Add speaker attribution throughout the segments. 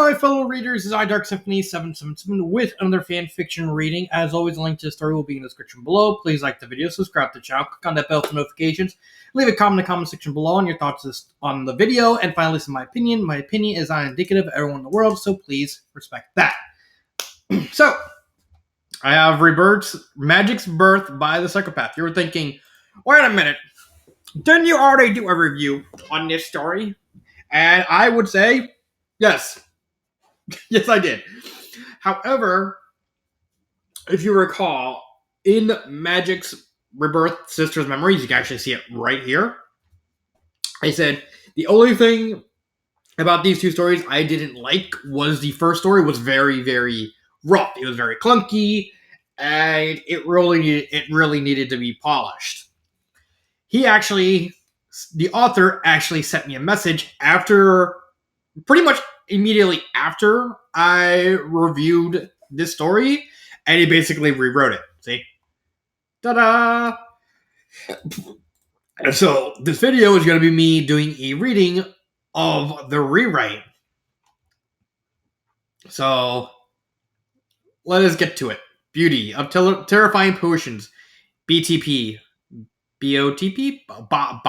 Speaker 1: my fellow readers, is iDarkSymphony777 with another fan fiction reading. As always, a link to the story will be in the description below. Please like the video, subscribe to the channel, click on that bell for notifications, leave a comment in the comment section below on your thoughts on the video, and finally, some my opinion. My opinion is not indicative of everyone in the world, so please respect that. So, I have Rebirth's Magic's Birth by the Psychopath. You were thinking, wait a minute, didn't you already do a review on this story? And I would say, yes. Yes, I did. However, if you recall, in Magic's Rebirth Sister's Memories, you can actually see it right here. I said, the only thing about these two stories I didn't like was the first story was very, very rough. It was very clunky, and it really needed to be polished. The author actually sent me a message pretty much immediately after I reviewed this story, and he basically rewrote it. See? Ta-da! So, this video is going to be me doing a reading of the rewrite. So, let us get to it. Beauty of Terrifying Potions. BTP. BOTP? Bop, bop.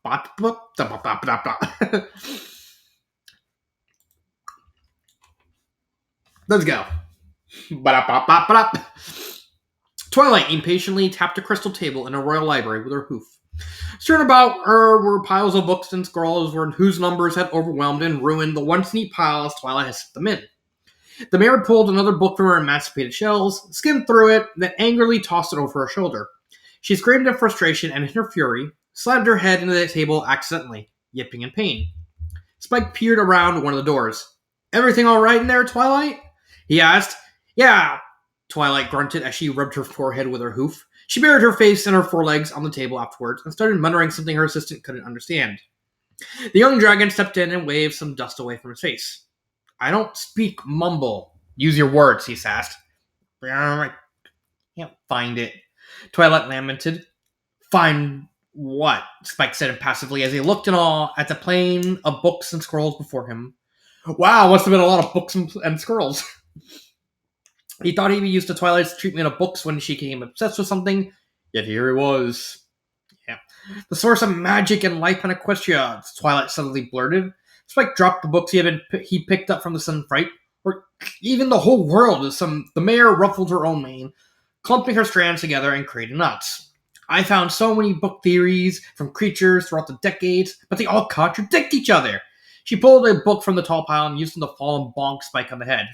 Speaker 1: Bop, bop, bop, bop, bop, bop. Let's go. Twilight impatiently tapped a crystal table in a royal library with her hoof. Strewn about her were piles of books and scrolls whose numbers had overwhelmed and ruined the once neat piles Twilight had set them in. The mayor pulled another book from her emancipated shelves, skimmed through it, then angrily tossed it over her shoulder. She screamed in frustration and in her fury, slammed her head into the table accidentally, yipping in pain. Spike peered around one of the doors. "Everything all right in there, Twilight?" he asked. "Yeah," Twilight grunted as she rubbed her forehead with her hoof. She buried her face and her forelegs on the table afterwards and started muttering something her assistant couldn't understand. The young dragon stepped in and waved some dust away from his face. "I don't speak mumble. Use your words," he sassed. "I can't find it," Twilight lamented. "Find what?" Spike said impassively as he looked in awe at the plane of books and scrolls before him. Wow, must have been a lot of books and scrolls. He thought he'd be used to Twilight's treatment of books when she became obsessed with something, yet here he was. Yeah. "The source of magic and life in Equestria," Twilight suddenly blurted. Spike dropped the books he picked up from the Sun Fright, or even the whole world. The mayor ruffled her own mane, clumping her strands together and created knots. "I found so many book theories from creatures throughout the decades, but they all contradict each other." She pulled a book from the tall pile and used them to fall and bonk Spike on the head.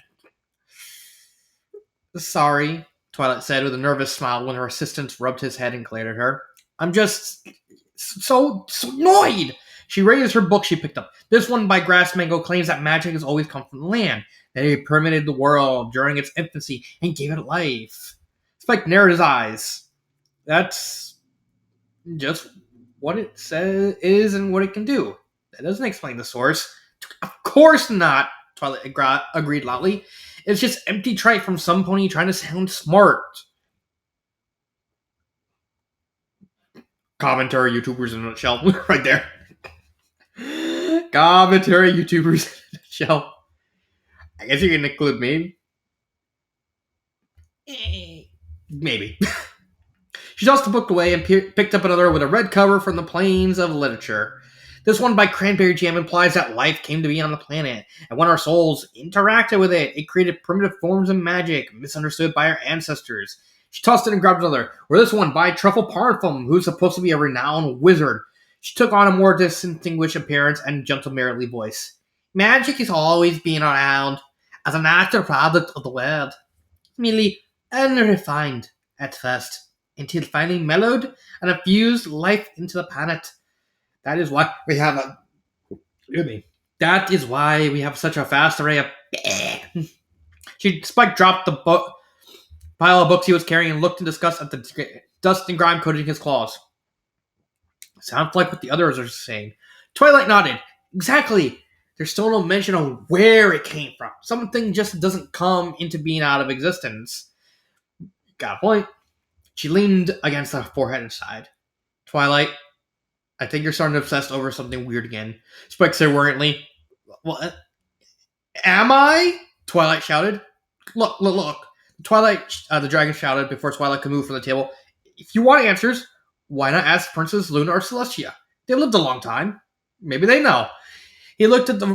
Speaker 1: "Sorry," Twilight said with a nervous smile when her assistant rubbed his head and glared at her. "I'm just so annoyed." She raised her book she picked up. This one by Grass Mango claims that magic has always come from the land, that it permeated the world during its infancy and gave it life. Spike narrowed his eyes. That's just what it says is and what it can do. That doesn't explain the source. "Of course not," Twilight agreed loudly. "It's just empty trite from some pony trying to sound smart." Commentary YouTubers in a nutshell. Right there. Commentary YouTubers in a nutshell. I guess you can include me. Maybe. She tossed the book away and picked up another with a red cover from the Plains of Literature. This one by Cranberry Jam implies that life came to be on the planet, and when our souls interacted with it, it created primitive forms of magic, misunderstood by our ancestors. She tossed it and grabbed another, or this one by Truffle Parfum, who's supposed to be a renowned wizard. She took on a more distinguished appearance and gentle, merely voice. "Magic is always being around, as a natural product of the world. Merely unrefined at first, until finally mellowed and infused life into the planet. That is why we have such a vast array of." Spike dropped the pile of books he was carrying and looked in disgust at the dust and grime coating his claws. "Sounds like what the others are saying." Twilight nodded. "Exactly. There's still no mention of where it came from. Something just doesn't come into being out of existence." Got a point. She leaned against her forehead and sighed. "Twilight, I think you're starting to obsess over something weird again," Spike said worriedly. "Well, Am I? Twilight shouted. Look, look, look. The dragon shouted before Twilight could move from the table. If you want answers, why not ask Princess Luna or Celestia? They lived a long time. Maybe they know. He looked at the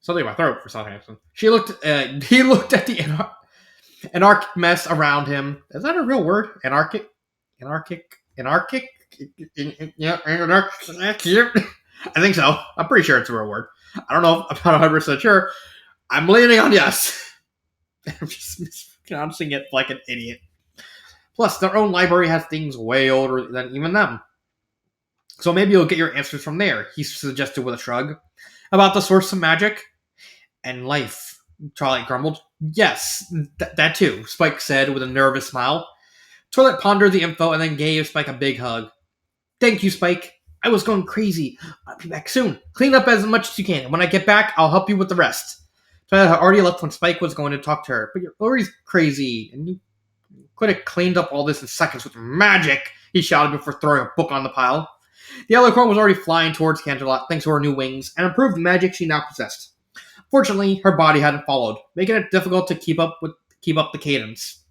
Speaker 1: something in my throat for some reason. He looked at the anarchic mess around him. Is that a real word? Anarchic. Yeah, anarchic. I think so. I'm pretty sure it's a real word. I don't know if I'm not 100% sure. I'm leaning on yes. I'm just mispronouncing it like an idiot. Plus, their own library has things way older than even them. So maybe you'll get your answers from there, he suggested with a shrug. About the source of magic and life, Twilight grumbled. Yes, that too, Spike said with a nervous smile. Twilight pondered the info and then gave Spike a big hug. Thank you, Spike. I was going crazy. I'll be back soon. Clean up as much as you can, and when I get back, I'll help you with the rest. Twilight had already left when Spike was going to talk to her. But you're always crazy, and you could have cleaned up all this in seconds with magic, he shouted before throwing a book on the pile. The Alicorn was already flying towards Canterlot thanks to her new wings and improved magic she now possessed. Fortunately, her body hadn't followed, making it difficult to keep up the cadence.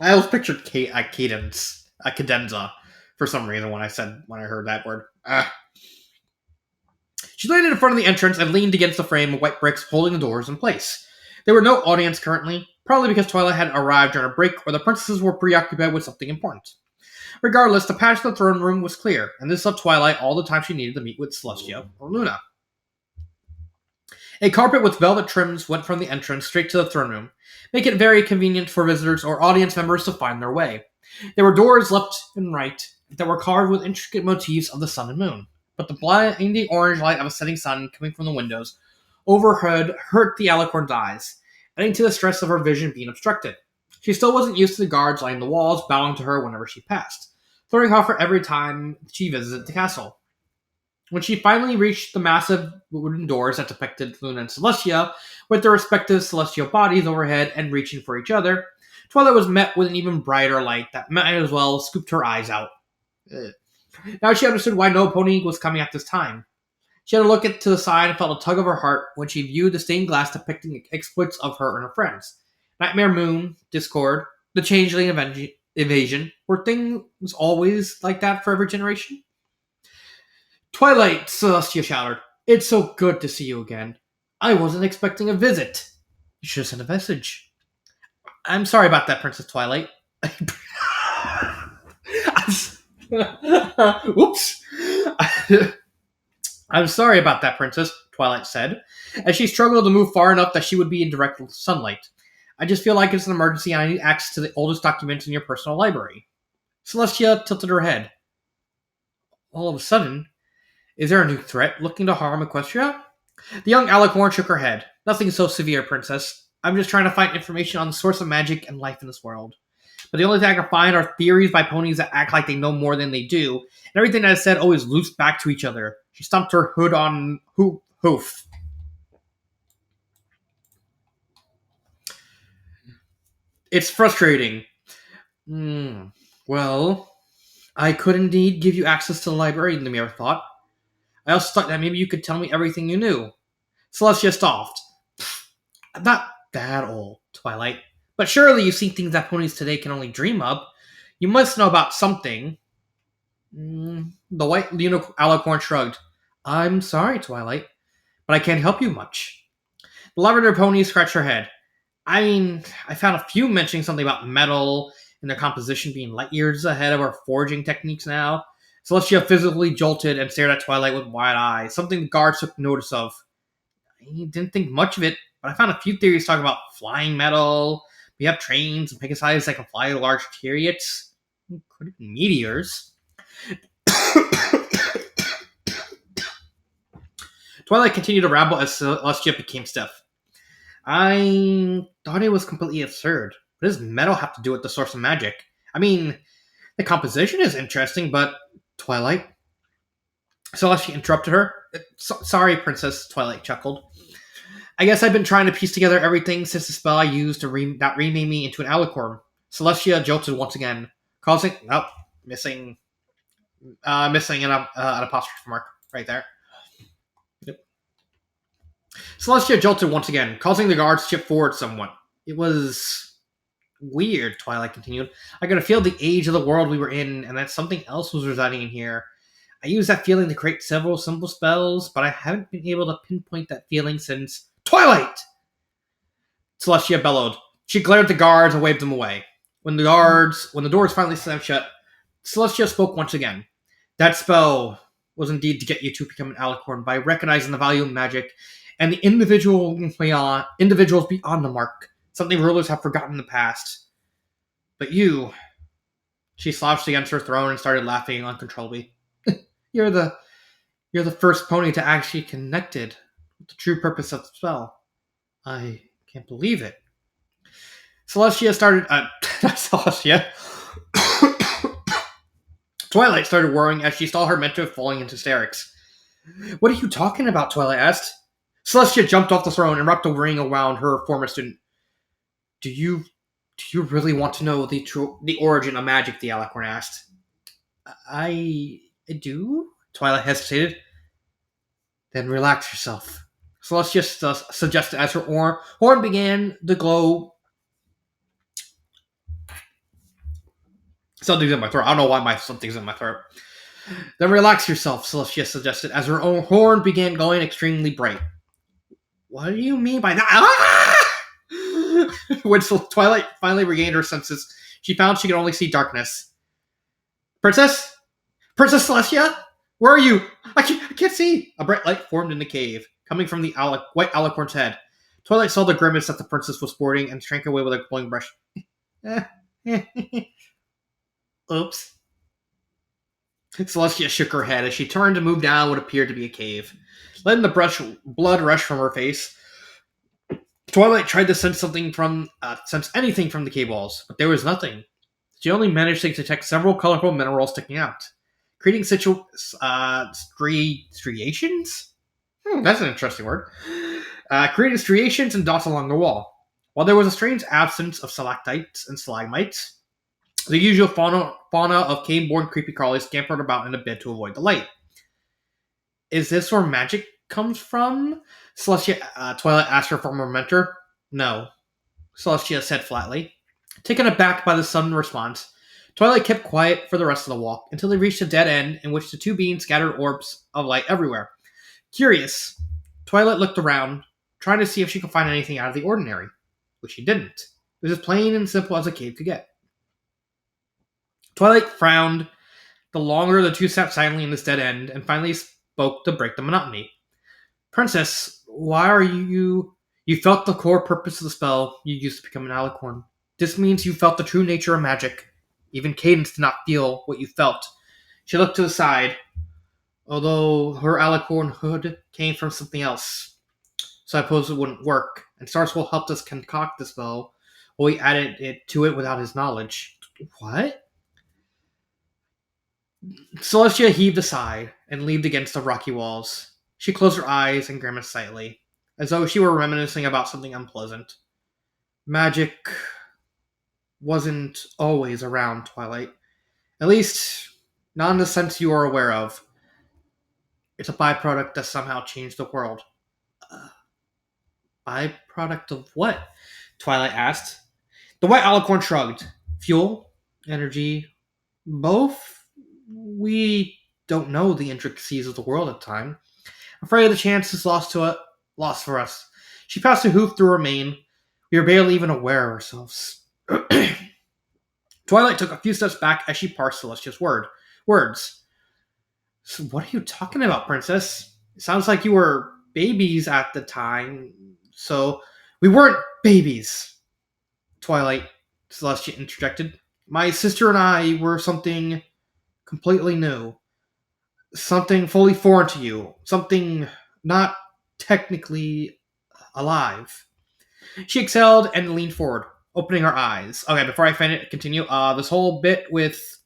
Speaker 1: I always pictured cadence, a cadenza, for some reason when I heard that word. She landed in front of the entrance and leaned against the frame of white bricks holding the doors in place. There were no audience currently, probably because Twilight had arrived during a break or the princesses were preoccupied with something important. Regardless, the path to the throne room was clear, and this left Twilight all the time she needed to meet with Celestia or Luna. A carpet with velvet trims went from the entrance straight to the throne room, making it very convenient for visitors or audience members to find their way. There were doors left and right that were carved with intricate motifs of the sun and moon, but the blinding orange light of a setting sun coming from the windows overhead hurt the Alicorn's eyes, adding to the stress of her vision being obstructed. She still wasn't used to the guards lining the walls, bowing to her whenever she passed, throwing off her every time she visited the castle. When she finally reached the massive wooden doors that depicted Luna and Celestia, with their respective celestial bodies overhead and reaching for each other, Twilight was met with an even brighter light that might as well scooped her eyes out. Now she understood why no pony was coming at this time. She had a look to the side and felt a tug of her heart when she viewed the stained glass depicting exploits of her and her friends. Nightmare Moon, Discord, the Changeling Invasion, were things always like that for every generation? Twilight, Celestia shouted. It's so good to see you again. I wasn't expecting a visit. You should have sent a message. I'm sorry about that, Princess Twilight. Whoops. I'm sorry about that, Princess, Twilight said, as she struggled to move far enough that she would be in direct sunlight. I just feel like it's an emergency and I need access to the oldest documents in your personal library. Celestia tilted her head. All of a sudden, is there a new threat looking to harm Equestria? The young Alicorn shook her head. Nothing so severe, Princess. I'm just trying to find information on the source of magic and life in this world. But the only thing I can find are theories by ponies that act like they know more than they do, and everything that is said always loops back to each other. She stumped her hood on hoof. It's frustrating. Well, I could indeed give you access to the library, the mirror thought. I also thought that maybe you could tell me everything you knew. Celestia scoffed. I'm not that old, Twilight. But surely you've seen things that ponies today can only dream of. You must know about something. The white Alicorn shrugged. I'm sorry, Twilight, but I can't help you much. The lavender pony scratched her head. I mean, I found a few mentioning something about metal and their composition being light years ahead of our forging techniques now. Celestia physically jolted and stared at Twilight with wide eyes, something the guards took notice of. I didn't think much of it, but I found a few theories talking about flying metal. We have trains and Pegasi that can fly large chariots. Could it be meteors? Twilight continued to ramble as Celestia became stiff. I thought it was completely absurd. What does metal have to do with the source of magic? I mean, the composition is interesting, but... Twilight? Celestia interrupted her. Sorry, Princess, Twilight chuckled. I guess I've been trying to piece together everything since the spell I used to rename me into an alicorn. Celestia jolted once again, causing... missing missing an apostrophe mark right there. Yep. Celestia jolted once again, causing the guards to chip forward somewhat. It was weird, Twilight continued. I could feel the age of the world we were in, and that something else was residing in here. I used that feeling to create several simple spells, but I haven't been able to pinpoint that feeling since Twilight! Celestia bellowed. She glared at the guards and waved them away. When the doors finally slammed shut, Celestia spoke once again. That spell was indeed to get you to become an alicorn by recognizing the value of magic and the individuals beyond the mark, something rulers have forgotten in the past. But you, she slouched against her throne and started laughing uncontrollably. You're the first pony to actually connected with the true purpose of the spell. I can't believe it. Celestia started. Not Celestia. Twilight started worrying as she saw her mentor falling into hysterics. What are you talking about? Twilight asked. Celestia jumped off the throne and wrapped a ring around her former student. Do you really want to know the origin of magic? The Alicorn asked. I do. Twilight hesitated. Then relax yourself. Celestia suggested as her horn began to glow. Something's in my throat. I don't know why something's in my throat. Then relax yourself, Celestia suggested as her own horn began glowing extremely bright. What do you mean by that? Ah! When Twilight finally regained her senses, she found she could only see darkness. Princess? Princess Celestia? Where are you? I can't see. A bright light formed in the cave, coming from the white alicorn's head. Twilight saw the grimace that the princess was sporting and shrank away with a glowing brush. Oops. Celestia shook her head as she turned to move down what appeared to be a cave. Letting the blood rush from her face, Twilight tried to sense anything from the cave walls, but there was nothing. She only managed to detect several colorful minerals sticking out, creating striations? That's an interesting word. Creating striations and dots along the wall. While there was a strange absence of stalactites and stalagmites, the usual fauna of cave-born creepy crawlies scampered about in a bid to avoid the light. Is this where magic comes from? Celestia, Twilight asked her former mentor. No, Celestia said flatly. Taken aback by the sudden response, Twilight kept quiet for the rest of the walk until they reached a dead end in which the two beings scattered orbs of light everywhere. Curious, Twilight looked around, trying to see if she could find anything out of the ordinary, which she didn't. It was as plain and simple as a cave could get. Twilight frowned the longer the two sat silently in this dead end and finally spoke to break the monotony. Princess, why are you... You felt the core purpose of the spell you used to become an alicorn. This means you felt the true nature of magic. Even Cadence did not feel what you felt. She looked to the side, although her alicorn hood came from something else. So I suppose it wouldn't work, and Starswell helped us concoct the spell while we added it to it without his knowledge. What? Celestia heaved a sigh and leaned against the rocky walls. She closed her eyes and grimaced slightly, as though she were reminiscing about something unpleasant. Magic wasn't always around, Twilight. At least, not in the sense you are aware of. It's a byproduct that somehow changed the world. Byproduct of what? Twilight asked. The white alicorn shrugged. Fuel? Energy? Both? We don't know the intricacies of the world at the time. I'm afraid the chance is lost for us. She passed a hoof through her mane. We were barely even aware of ourselves. Twilight took a few steps back as she parsed Celestia's words. So what are you talking about, Princess? It sounds like you were babies at the time. So we weren't babies. Twilight, Celestia interjected. My sister and I were something completely new. Something fully foreign to you. Something not technically alive. She exhaled and leaned forward, opening her eyes. Okay, before I continue, this whole bit with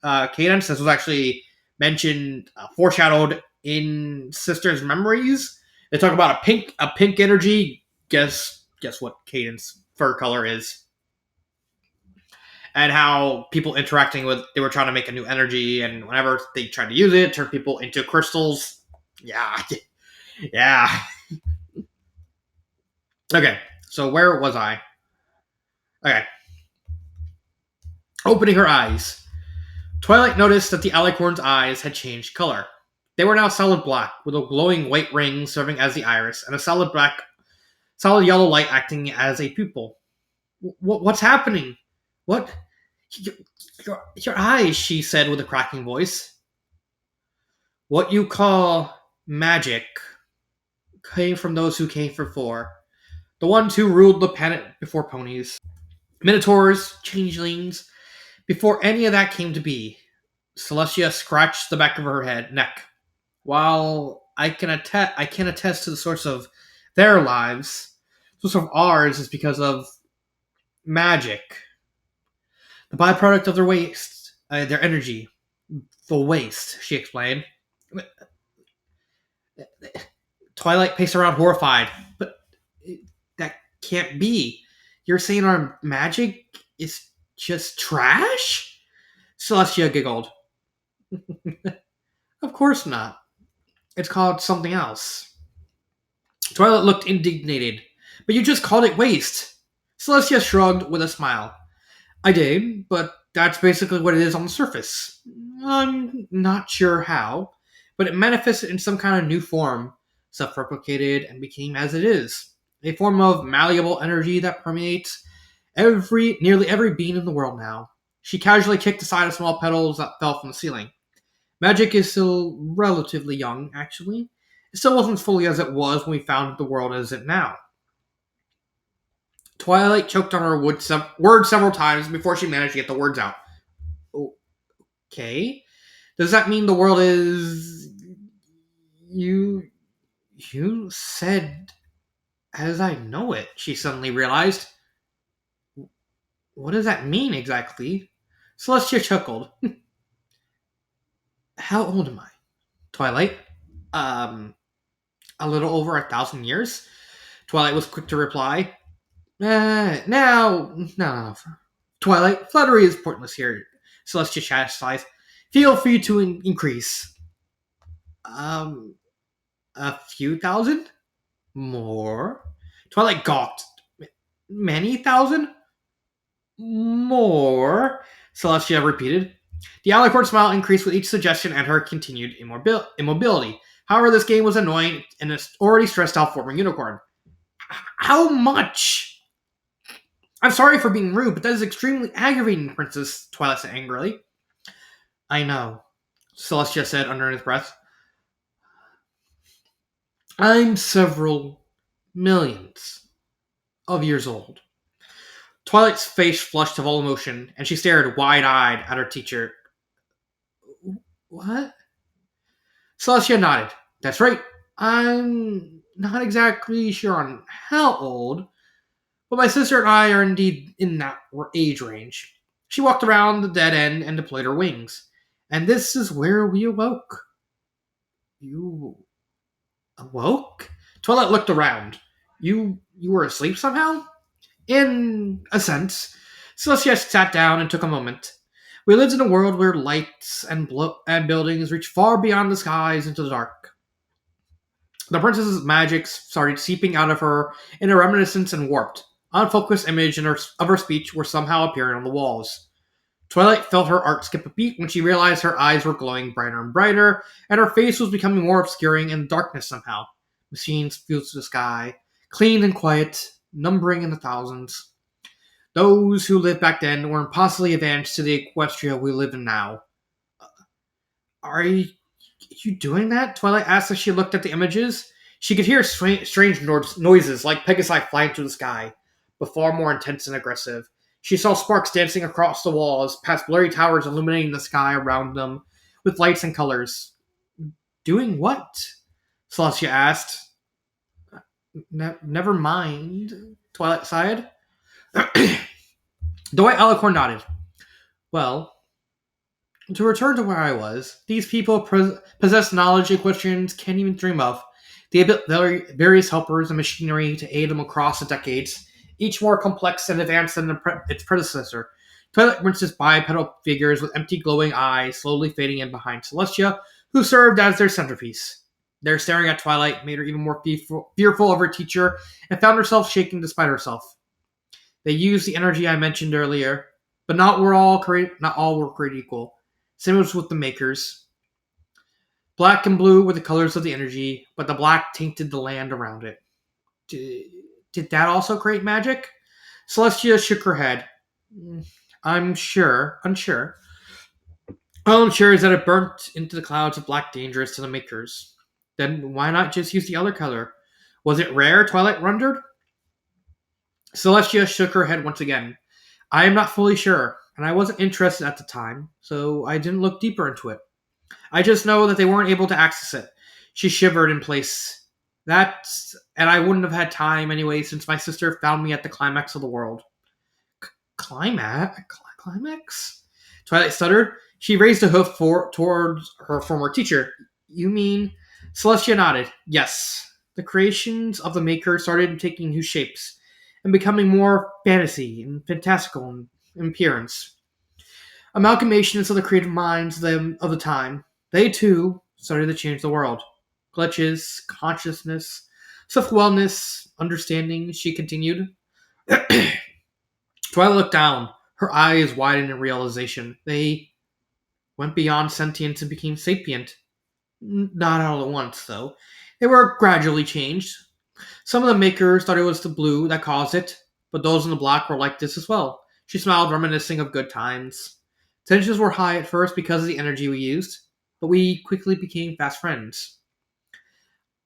Speaker 1: Cadence, this was actually mentioned, foreshadowed in Sister's Memories. They talk about a pink energy. Guess what Cadence fur color is. and how people interacting with they were trying to make a new energy, and whenever they tried to use it, turn people into crystals. Yeah, yeah. Okay, so where was I? Okay, opening her eyes. Twilight noticed that the alicorn's eyes had changed color. They were now solid black, with a glowing white ring serving as the iris, and a solid yellow light acting as a pupil. What's happening? What? Your, your eyes, she said with a cracking voice. What you call magic came from those who came before. The ones who ruled the planet before ponies. Minotaurs, changelings. Before any of that came to be, Celestia scratched the back of her neck. While I can attest to the source of their lives, the source of ours is because of magic. The byproduct of their waste, their energy, the waste, she explained. Twilight paced around horrified. But that can't be. You're saying our magic is just trash? Celestia giggled. Of course not. It's called something else. Twilight looked indignated. But you just called it waste. Celestia shrugged with a smile. I did, but that's basically what it is on the surface. I'm not sure how, but it manifested in some kind of new form, self replicated, and became as it is. A form of malleable energy that permeates nearly every being in the world now. She casually kicked aside the small petals that fell from the ceiling. Magic is still relatively young, actually. It still wasn't fully as it was when we found the world as it now. Twilight choked on her words several times before she managed to get the words out. Okay. Does that mean the world is. You. You said. As I know it, she suddenly realized. What does that mean exactly? Celestia chuckled. How old am I? Twilight. Um. A little over 1,000 years? Twilight was quick to reply. Now. No. Twilight, flattery is pointless here. Celestia chastised. Feel free to increase. Um, a few thousand? More? Twilight gawked. Many thousand? More? Celestia repeated. The alicorn smile increased with each suggestion and her continued immobility. However, this game was annoying and an already stressed out forming unicorn. How much? I'm sorry for being rude, but that is extremely aggravating, Princess, Twilight said angrily. I know, Celestia said under his breath. I'm several millions of years old. Twilight's face flushed of all emotion, and she stared wide-eyed at her teacher. What? Celestia nodded. That's right. I'm not exactly sure on how old, but my sister and I are indeed in that age range. She walked around the dead end and deployed her wings. And this is where we awoke. You awoke? Twilight looked around. You were asleep somehow? In a sense. Celestia sat down and took a moment. We lived in a world where lights and buildings reached far beyond the skies into the dark. The princess's magic started seeping out of her in a reminiscence and warped, unfocused image of her speech were somehow appearing on the walls. Twilight felt her heart skip a beat when she realized her eyes were glowing brighter and brighter, and her face was becoming more obscuring in the darkness somehow. Machines fused to the sky, clean and quiet, numbering in the thousands. Those who lived back then were impossibly advanced to the Equestria we live in now. Are you doing that? Twilight asked as she looked at the images. She could hear strange noises like Pegasi flying through the sky, but far more intense and aggressive. She saw sparks dancing across the walls, past blurry towers illuminating the sky around them with lights and colors. Doing what? Celestia asked. Never mind, Twilight sighed. The White Alicorn nodded. Well, to return to where I was, these people possess knowledge equestrians can't even dream of. They have built various helpers and machinery to aid them across the decades, each more complex and advanced than its predecessor. Twilight glimpses bipedal figures with empty glowing eyes slowly fading in behind Celestia, who served as their centerpiece. Their staring at Twilight made her even more fearful of her teacher and found herself shaking despite herself. They used the energy I mentioned earlier, but not all were created equal. Same was with the Makers. Black and blue were the colors of the energy, but the black tainted the land around it. Did that also create magic? Celestia shook her head. Unsure. All I'm sure is that it burnt into the clouds of black dangerous to the Makers. Then why not just use the other color? Was it rare? Twilight wondered. Celestia shook her head once again. I am not fully sure, and I wasn't interested at the time, so I didn't look deeper into it. I just know that they weren't able to access it. She shivered in place. And I wouldn't have had time anyway since my sister found me at the climax of the world. Climax? Twilight stuttered. She raised a hoof towards her former teacher. You mean? Celestia nodded. Yes. The creations of the Maker started taking new shapes and becoming more fantasy and fantastical in appearance. Amalgamations of the creative minds of the time. They, too, started to change the world. Glitches, consciousness, self-wellness, understanding, she continued. Twilight looked down. Her eyes widened in realization. They went beyond sentience and became sapient. Not all at once, though. They were gradually changed. Some of the Makers thought it was the blue that caused it, but those in the black were like this as well. She smiled, reminiscing of good times. Tensions were high at first because of the energy we used, but we quickly became fast friends.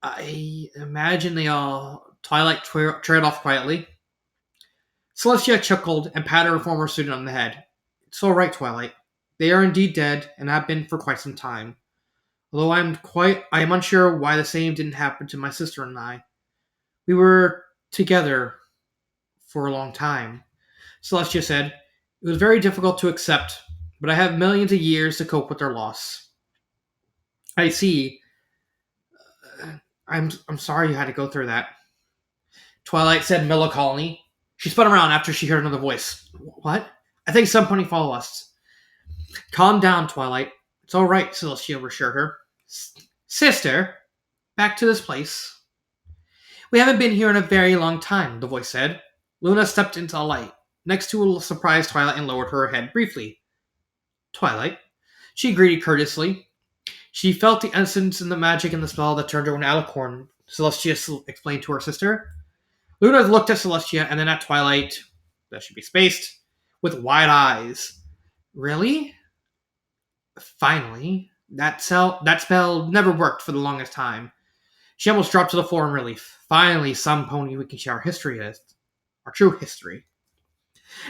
Speaker 1: I imagine they all... Twilight trailed off quietly. Celestia chuckled and patted her former student on the head. It's all right, Twilight. They are indeed dead, and have been for quite some time. Although I am unsure why the same didn't happen to my sister and I. We were together for a long time. Celestia said, it was very difficult to accept, but I have millions of years to cope with their loss. I see. I'm sorry you had to go through that. Twilight said melancholy. She spun around after she heard another voice. What? I think somebody follow us. Calm down, Twilight. It's all right, Celestia reassured her. Sister, back to this place. We haven't been here in a very long time, the voice said. Luna stepped into the light, next to a surprised Twilight, and lowered her head briefly. Twilight. She greeted courteously. She felt the essence and the magic in the spell that turned her into an alicorn, Celestia explained to her sister. Luna looked at Celestia and then at Twilight, that should be spaced, with wide eyes. Really? Finally. That spell never worked for the longest time. She almost dropped to the floor in relief. Finally, some pony we can share our history with. Our true history.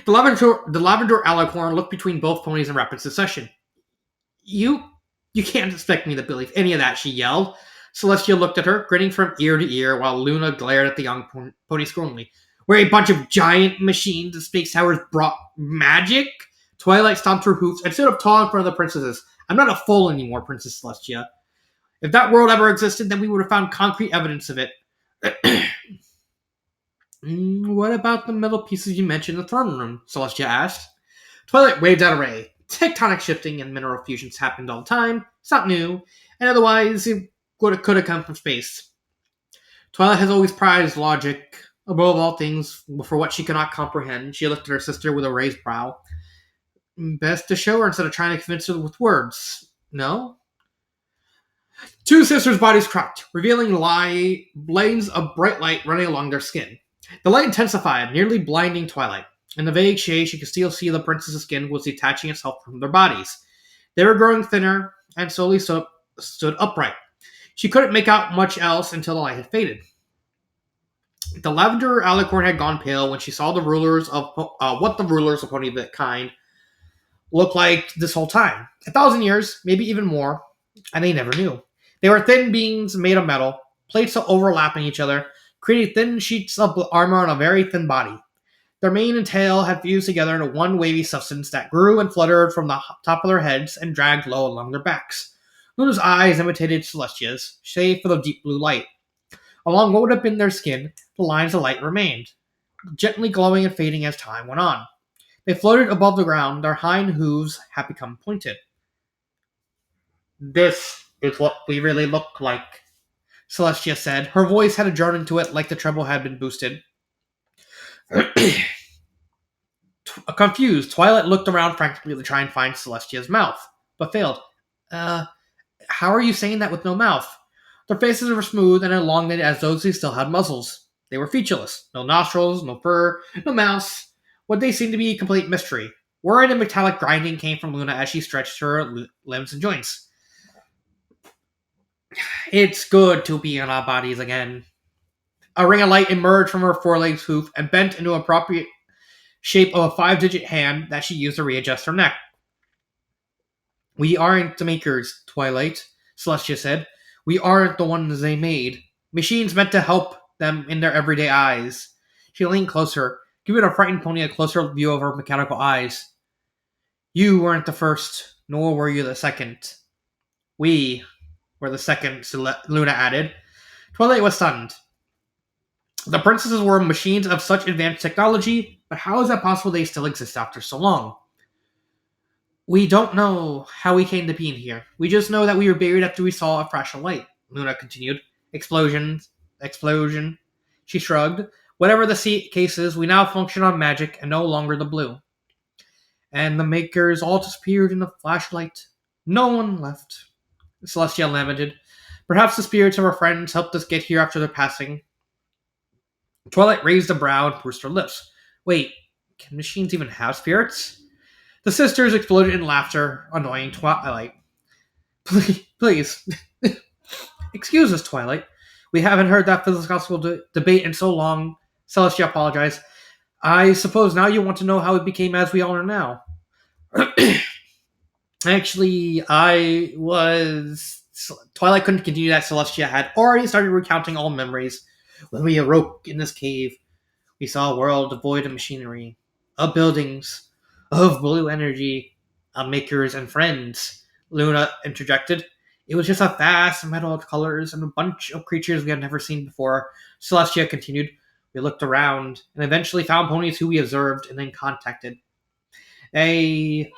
Speaker 1: The Lavender Alicorn looked between both ponies in rapid succession. You can't expect me to believe any of that, she yelled. Celestia looked at her, grinning from ear to ear, while Luna glared at the young pony scornfully. Where a bunch of giant machines and space towers brought magic? Twilight stomped her hooves and stood up tall in front of the princesses. I'm not a fool anymore, Princess Celestia. If that world ever existed, then we would have found concrete evidence of it. What about the metal pieces you mentioned in the throne room? Celestia asked. Twilight waved out a ray. Tectonic shifting and mineral fusions happened all the time. It's not new, and otherwise it could have come from space. Twilight has always prized logic above all things for what she cannot comprehend. She looked at her sister with a raised brow. Best to show her instead of trying to convince her with words. No? Two sisters' bodies cracked, revealing lanes of bright light running along their skin. The light intensified, nearly blinding Twilight. In the vague shade, she could still see the princess's skin was detaching itself from their bodies. They were growing thinner and slowly stood upright. She couldn't make out much else until the light had faded. The Lavender Alicorn had gone pale when she saw the rulers of what the rulers of Pony kind looked like this whole time. 1,000 years, maybe even more, and they never knew. They were thin beings made of metal, plates overlapping each other, creating thin sheets of armor on a very thin body. Their mane and tail had fused together into one wavy substance that grew and fluttered from the top of their heads and dragged low along their backs. Luna's eyes imitated Celestia's, save for the deep blue light. Along what would have been their skin, the lines of light remained, gently glowing and fading as time went on. They floated above the ground. Their hind hooves had become pointed. This is what we really look like, Celestia said. Her voice had a drone into it like the treble had been boosted. Confused, Twilight looked around frantically to try and find Celestia's mouth, but failed. Uh, how are you saying that with no mouth? Their faces were smooth and elongated as those who still had muzzles. They were featureless. No nostrils, no fur, no mouths. What they seemed to be a complete mystery. Whirring and metallic grinding came from Luna as she stretched her limbs and joints. It's good to be in our bodies again. A ring of light emerged from her forelegs hoof and bent into an appropriate shape of a 5-digit hand that she used to readjust her neck. We aren't the makers, Twilight, Celestia said. We aren't the ones they made. Machines meant to help them in their everyday eyes. She leaned closer, giving her frightened pony a closer view of her mechanical eyes. You weren't the first, nor were you the second. We were the second, Luna added. Twilight was stunned. The princesses were machines of such advanced technology, but how is it possible they still exist after so long? We don't know how we came to be in here. We just know that we were buried after we saw a flash of light, Luna continued. Explosion. She shrugged. Whatever the case is, we now function on magic and no longer the blue. And the makers all disappeared in a flashlight. No one left. Celestia lamented. Perhaps the spirits of our friends helped us get here after their passing. Twilight raised a brow and pursed her lips. Wait, can machines even have spirits? The sisters exploded in laughter, annoying Twilight. Please. Excuse us, Twilight. We haven't heard that philosophical debate in so long. Celestia apologized. I suppose now you want to know how it became as we all are now. Actually, Twilight couldn't continue that. Celestia had already started recounting all memories. When we awoke in this cave, we saw a world devoid of machinery, of buildings, of blue energy, of makers and friends, Luna interjected. It was just a vast meadow of colors and a bunch of creatures we had never seen before. Celestia continued. We looked around and eventually found ponies who we observed and then contacted. They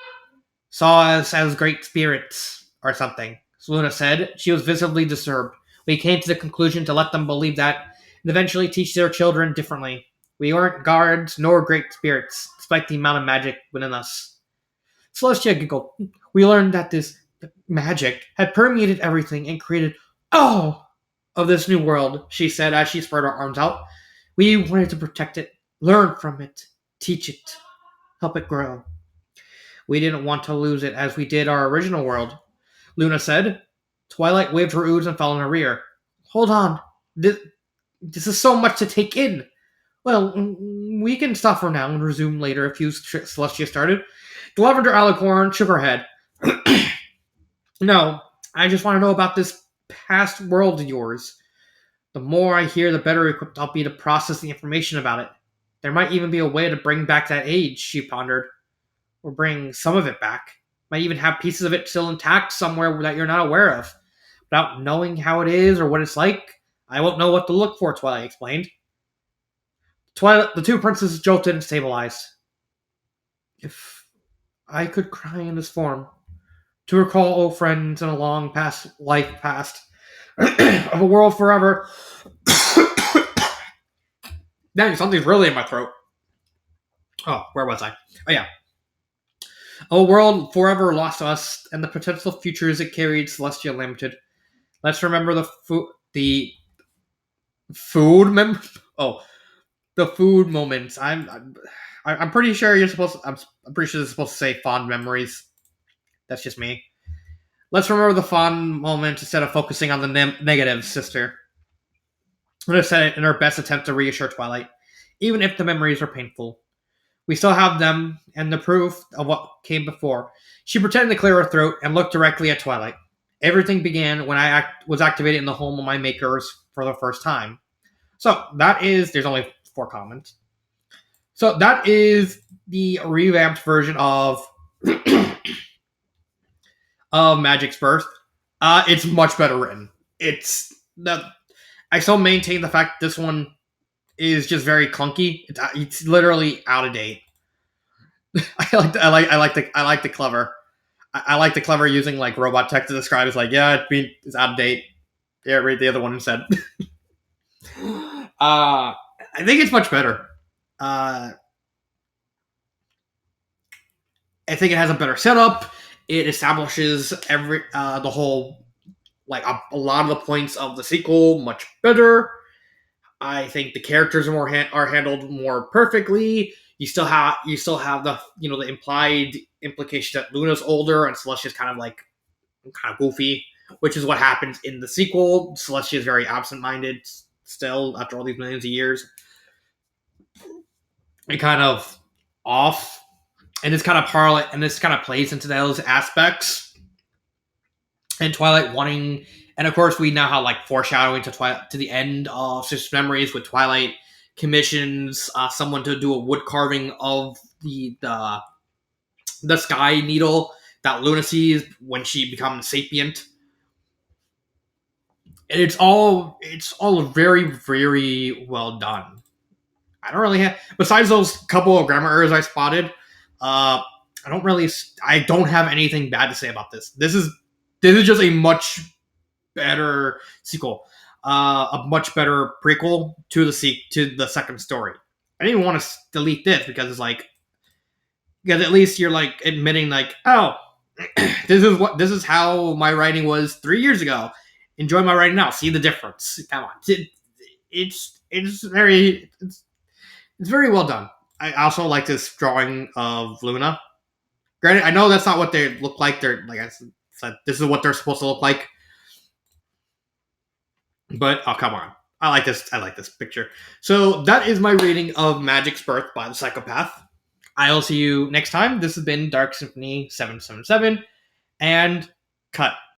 Speaker 1: saw us as great spirits or something, Luna said. She was visibly disturbed. We came to the conclusion to let them believe that and eventually teach their children differently. We aren't guards nor great spirits, despite the amount of magic within us. Celestia giggled. We learned that this magic had permeated everything and created all of this new world, she said as she spread her arms out. We wanted to protect it, learn from it, teach it, help it grow. We didn't want to lose it as we did our original world, Luna said. Twilight waved her ooze and fell in her rear. Hold on. This is so much to take in. Well, we can stop for now and resume later if you, Celestia started. The Lavender Alicorn shook her head. No, I just want to know about this past world of yours. The more I hear, the better equipped I'll be to process the information about it. There might even be a way to bring back that age, she pondered. Or bring some of it back. Might even have pieces of it still intact somewhere that you're not aware of. Without knowing how it is or what it's like, I won't know what to look for, Twilight explained. The two princesses jolted and stabilized. If I could cry in this form, to recall old friends and a long past life past, of a world forever. Dang, something's really in my throat. Oh, where was I? Oh, yeah. A world forever lost to us, and the potential futures it carried, Celestia lamented. Let's remember the food Oh, the food moments. I'm pretty sure you're supposed to, I'm pretty sure it's supposed to say fond memories. That's just me. Let's remember the fond moments instead of focusing on the negatives, sister. Luna said it in her best attempt to reassure Twilight, even if the memories are painful. We still have them and the proof of what came before. She pretended to clear her throat and looked directly at Twilight. Everything began when I was activated in the home of my makers for the first time. So that is, there's only 4 comments. So that is the revamped version of Magic's Birth. It's much better written. I still maintain the fact this one is just very clunky. It's literally out of date. I like the clever. I like the clever using like robot tech to describe. It's like, yeah, it's out of date. Yeah, read the other one instead. I think it's much better. Uh, I think it has a better setup. It establishes the whole like a lot of the points of the sequel much better. I think the characters are are handled more perfectly. You still have the the implied implication that Luna's older and Celestia's kind of goofy, which is what happens in the sequel. Celestia is very absent-minded still after all these millions of years, and kind of off, and this kind of plays into those aspects. And Twilight wanting, and of course we now have like foreshadowing to Twilight to the end of Sister's Memories, with Twilight commissions someone to do a wood carving of the sky needle that Luna sees when she becomes sapient. And it's all very well done. I don't really have, besides those couple of grammar errors I spotted. I don't have anything bad to say about this. This is just a much better sequel, a much better prequel to to the second story. I didn't even want to delete this because it's like, because at least you're like admitting like, oh, this is how my writing was 3 years ago. Enjoy my writing now. See the difference. Come on, it's very well done. I also like this drawing of Luna. Granted, I know that's not what they look like. They're like I said, this is what they're supposed to look like. But oh, come on, I like this. I like this picture. So that is my reading of Magic's Birth by the Psychopath. I'll see you next time. This has been Dark Symphony 777, and cut.